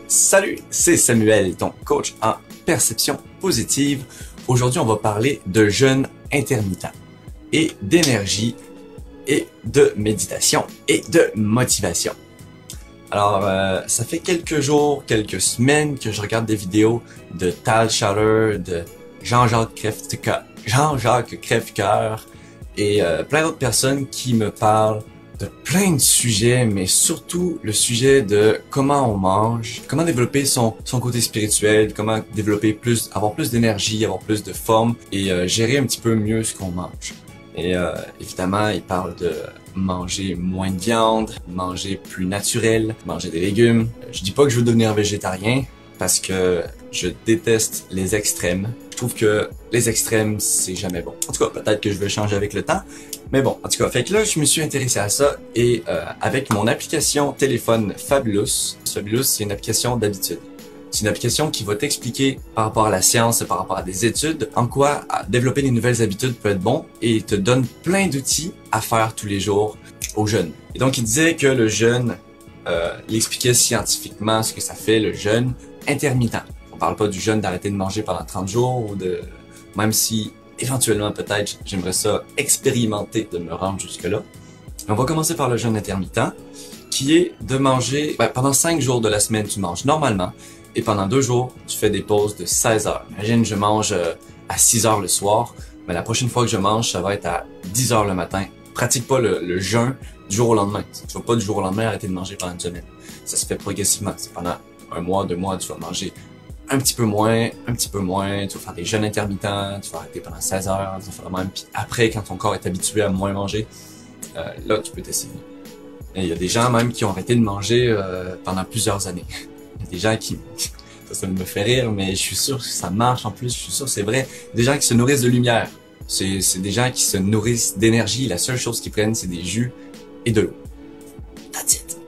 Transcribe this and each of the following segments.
Salut, c'est Samuel, ton coach en perception positive. Aujourd'hui, on va parler de jeûne intermittent et d'énergie et de méditation et de motivation. Alors, ça fait quelques jours, quelques semaines que je regarde des vidéos de Tal Schaller, de Jean-Jacques Crèvecoeur et plein d'autres personnes qui me parlent de plein de sujets, mais surtout le sujet de comment on mange, comment développer son côté spirituel, comment développer avoir plus d'énergie, avoir plus de forme et gérer un petit peu mieux ce qu'on mange. Et évidemment, il parle de manger moins de viande, manger plus naturel, manger des légumes. Je dis pas que je veux devenir végétarien parce que je déteste les extrêmes. Je trouve que les extrêmes, c'est jamais bon. En tout cas, peut-être que je vais changer avec le temps. Mais bon, en tout cas, fait que là, je me suis intéressé à ça et avec mon application téléphone Fabulous. Fabulous, c'est une application d'habitude. C'est une application qui va t'expliquer par rapport à la science et par rapport à des études en quoi développer des nouvelles habitudes peut être bon et te donne plein d'outils à faire tous les jours au jeûne. Et donc, il disait que le jeûne, il expliquait scientifiquement ce que ça fait le jeûne intermittent. On parle pas du jeûne d'arrêter de manger pendant 30 jours ou de... Même si éventuellement peut-être j'aimerais ça expérimenter de me rendre jusque-là. On va commencer par le jeûne intermittent qui est de manger... pendant 5 jours de la semaine, tu manges normalement. Et pendant 2 jours, tu fais des pauses de 16 heures. Imagine, je mange à 6 heures le soir, mais la prochaine fois que je mange, ça va être à 10 heures le matin. Pratique pas le jeûn du jour au lendemain. Tu vas pas du jour au lendemain arrêter de manger pendant une semaine. Ça se fait progressivement. C'est pendant 1 mois, 2 mois, tu vas manger un petit peu moins, tu vas faire des jeûnes intermittents, tu vas arrêter pendant 16 heures, tu vas faire le même. Puis après, quand ton corps est habitué à moins manger, là, tu peux t'essayer. Et il y a des gens même qui ont arrêté de manger pendant plusieurs années. Il y a des gens qui... Ça me fait rire, mais je suis sûr que ça marche en plus, je suis sûr que c'est vrai. Des gens qui se nourrissent de lumière. C'est des gens qui se nourrissent d'énergie. La seule chose qu'ils prennent, c'est des jus et de l'eau. That's it.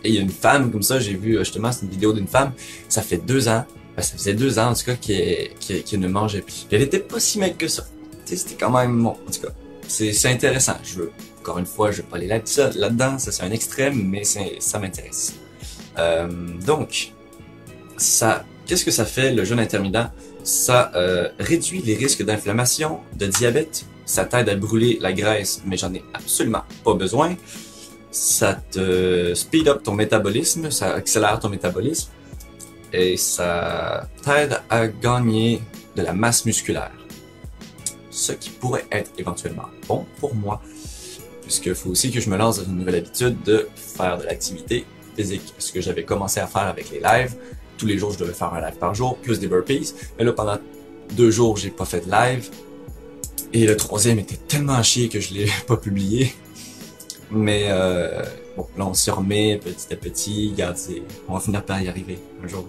Et il y a une femme comme ça, j'ai vu justement, c'est une vidéo d'une femme, ça fait 2 ans, ça faisait 2 ans en tout cas qu'elle ne mangeait plus. Elle était pas si maigre que ça. C'était quand même bon, en tout cas. C'est intéressant. Encore une fois, je vais pas aller là-dedans, ça c'est un extrême, mais ça m'intéresse. Donc, qu'est-ce que ça fait le jeûne intermittent? Ça réduit les risques d'inflammation, de diabète, ça t'aide à brûler la graisse, mais j'en ai absolument pas besoin. Ça te speed up ton métabolisme, ça accélère ton métabolisme et ça t'aide à gagner de la masse musculaire. Ce qui pourrait être éventuellement bon pour moi, puisqu'il faut aussi que je me lance dans une nouvelle habitude de faire de l'activité physique, ce que j'avais commencé à faire avec les lives. Tous les jours, je devais faire un live par jour, plus des burpees. Mais là, pendant 2 jours, j'ai pas fait de live. Et le 3e était tellement à chier que je l'ai pas publié. Mais bon, là, on s'y remet petit à petit. Regarde, on va finir par y arriver un jour.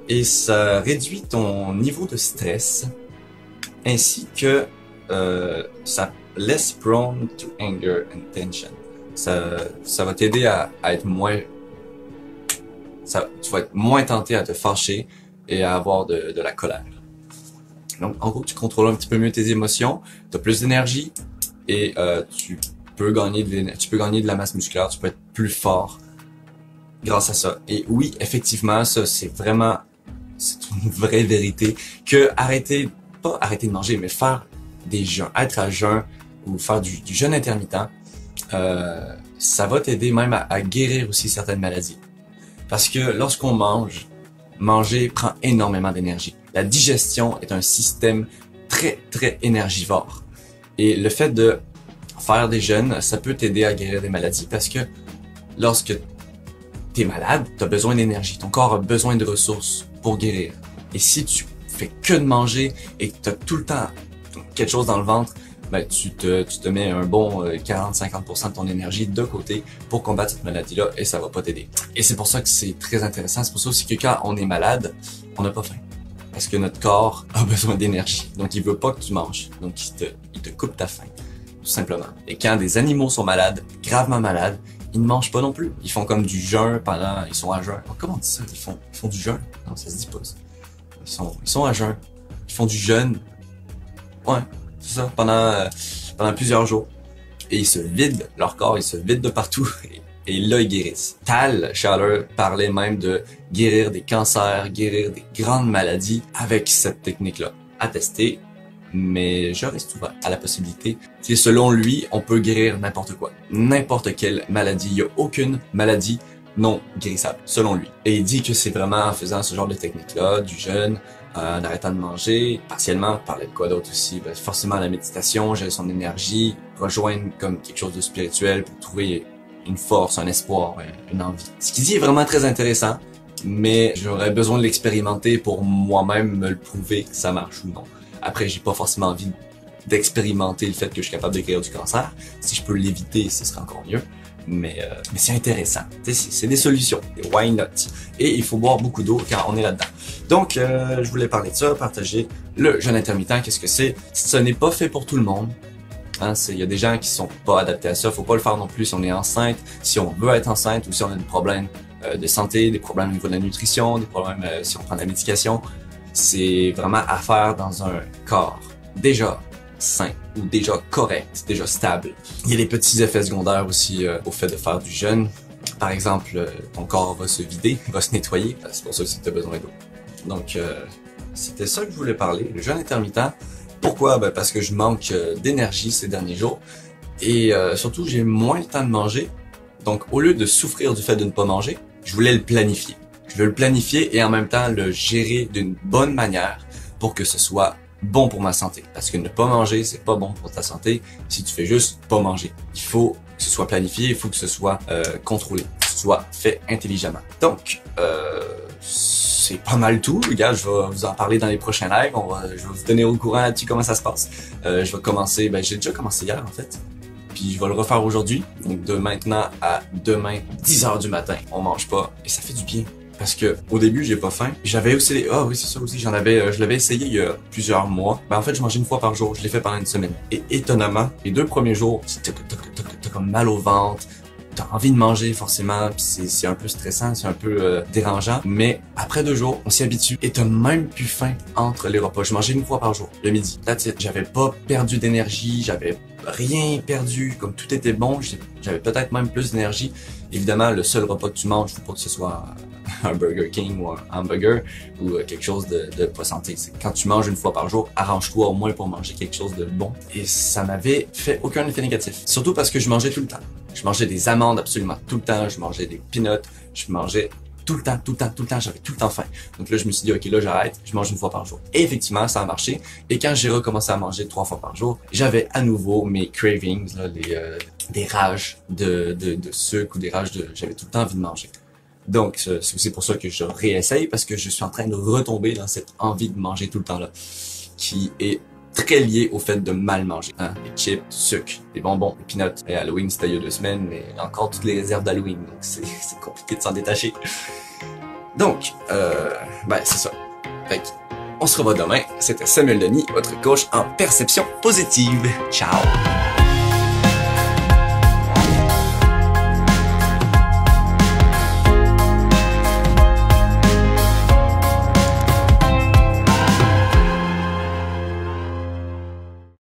Et ça réduit ton niveau de stress, ainsi que ça less prone to anger and tension. Ça va t'aider à être moins... tu vas être moins tenté à te fâcher et à avoir de la colère. Donc, en gros, tu contrôles un petit peu mieux tes émotions, tu as plus d'énergie et tu peux gagner de la masse musculaire, tu peux être plus fort grâce à ça. Et oui, effectivement, ça, c'est une vraie vérité que pas arrêter de manger, mais faire des jeûnes, être à jeûn ou faire du jeûne intermittent, ça va t'aider même à guérir aussi certaines maladies. Parce que lorsqu'on manger prend énormément d'énergie. La digestion est un système très, très énergivore. Et le fait de faire des jeûnes, ça peut t'aider à guérir des maladies parce que lorsque t'es malade, t'as besoin d'énergie. Ton corps a besoin de ressources pour guérir. Et si tu fais que de manger et que t'as tout le temps quelque chose dans le ventre, ben, tu te mets un bon 40-50% de ton énergie de côté pour combattre cette maladie-là et ça va pas t'aider. Et c'est pour ça que c'est très intéressant. C'est pour ça aussi que quand on est malade, on n'a pas faim. Parce que notre corps a besoin d'énergie. Donc, il veut pas que tu manges. Donc, il te coupe ta faim. Tout simplement. Et quand des animaux sont malades, gravement malades, ils ne mangent pas non plus. Ils font comme du jeûn ils sont à jeûn. Oh, comment on dit ça? Ils font du jeûn? Non, ça se dit pas ça. Ils sont à jeûn. Ils font du jeûne Ouais, c'est ça, pendant plusieurs jours. Et ils se vident, leur corps, ils se vident de partout. Et là, ils guérissent. Tal Schaller parlait même de guérir des cancers, guérir des grandes maladies avec cette technique-là. À tester, mais je reste ouvert à la possibilité. Et selon lui, on peut guérir n'importe quoi. N'importe quelle maladie. Il n'y a aucune maladie non guérissable, selon lui. Et il dit que c'est vraiment en faisant ce genre de technique-là, du jeûne, en arrêtant de manger, partiellement, parler de quoi d'autre aussi, ben, forcément la méditation, gérer son énergie, rejoindre comme quelque chose de spirituel pour trouver une force, un espoir, une envie. Ce qu'il dit est vraiment très intéressant, mais j'aurais besoin de l'expérimenter pour moi-même me le prouver que ça marche ou non. Après, j'ai pas forcément envie d'expérimenter le fait que je suis capable de guérir du cancer. Si je peux l'éviter, ce serait encore mieux. Mais c'est intéressant. C'est des solutions. Why not? Et il faut boire beaucoup d'eau quand on est là-dedans. Donc, je voulais parler de ça, partager le jeûne intermittent. Qu'est-ce que c'est? Ce n'est pas fait pour tout le monde. Hein, il y a des gens qui sont pas adaptés à ça. Faut pas le faire non plus si on est enceinte, si on veut être enceinte ou si on a des problèmes de santé, des problèmes au niveau de la nutrition, des problèmes si on prend de la médication. C'est vraiment à faire dans un corps déjà sain ou déjà correct, déjà stable. Il y a des petits effets secondaires aussi au fait de faire du jeûne. Par exemple, ton corps va se vider, va se nettoyer. C'est pour ça que tu as besoin d'eau. Donc, c'était ça que je voulais parler, le jeûne intermittent. Pourquoi? Ben parce que je manque d'énergie ces derniers jours et surtout j'ai moins le temps de manger. Donc au lieu de souffrir du fait de ne pas manger, je voulais le planifier. Je veux le planifier et en même temps le gérer d'une bonne manière pour que ce soit bon pour ma santé. Parce que ne pas manger, c'est pas bon pour ta santé si tu fais juste pas manger. Il faut que ce soit planifié, il faut que ce soit contrôlé, que ce soit fait intelligemment. Donc, c'est pas mal tout. Regarde, je vais vous en parler dans les prochains lives. Je vais vous tenir au courant là-dessus comment ça se passe. Je vais commencer, j'ai déjà commencé hier en fait. Puis je vais le refaire aujourd'hui. Donc de maintenant à demain, 10h du matin, on mange pas. Et ça fait du bien. Parce que au début, j'ai pas faim. J'avais aussi, oui c'est ça aussi, je l'avais essayé il y a plusieurs mois. En fait, je mangeais une fois par jour. Je l'ai fait pendant une semaine. Et étonnamment, les 2 premiers jours, t'as comme mal au ventre. T'as envie de manger forcément, puis c'est un peu stressant, c'est un peu dérangeant, mais après 2 jours, on s'y habitue et t'as même plus faim entre les repas. Je mangeais une fois par jour, le midi. That's it. J'avais pas perdu d'énergie, j'avais rien perdu, comme tout était bon, j'avais peut-être même plus d'énergie. Évidemment, le seul repas que tu manges, faut pas que ce soit un Burger King ou un hamburger ou quelque chose de pas santé. Quand tu manges une fois par jour, arrange-toi au moins pour manger quelque chose de bon. Et ça m'avait fait aucun effet négatif. Surtout parce que je mangeais tout le temps. Je mangeais des amandes absolument tout le temps, je mangeais des peanuts, je mangeais tout le temps, j'avais tout le temps faim. Donc là, je me suis dit, ok, là, j'arrête, je mange une fois par jour. Et effectivement, ça a marché. Et quand j'ai recommencé à manger 3 fois par jour, j'avais à nouveau mes cravings, là, des rages de sucre ou des rages j'avais tout le temps envie de manger. Donc, c'est aussi pour ça que je réessaye, parce que je suis en train de retomber dans cette envie de manger tout le temps là, qui est très lié au fait de mal manger. Hein? Les chips, du sucre, des bonbons, des peanuts. Et Halloween, c'était il y a 2 semaines, mais encore toutes les réserves d'Halloween, donc c'est compliqué de s'en détacher. Donc, c'est ça. Fait on se revoit demain. C'était Samuel Denis, votre coach en perception positive. Ciao!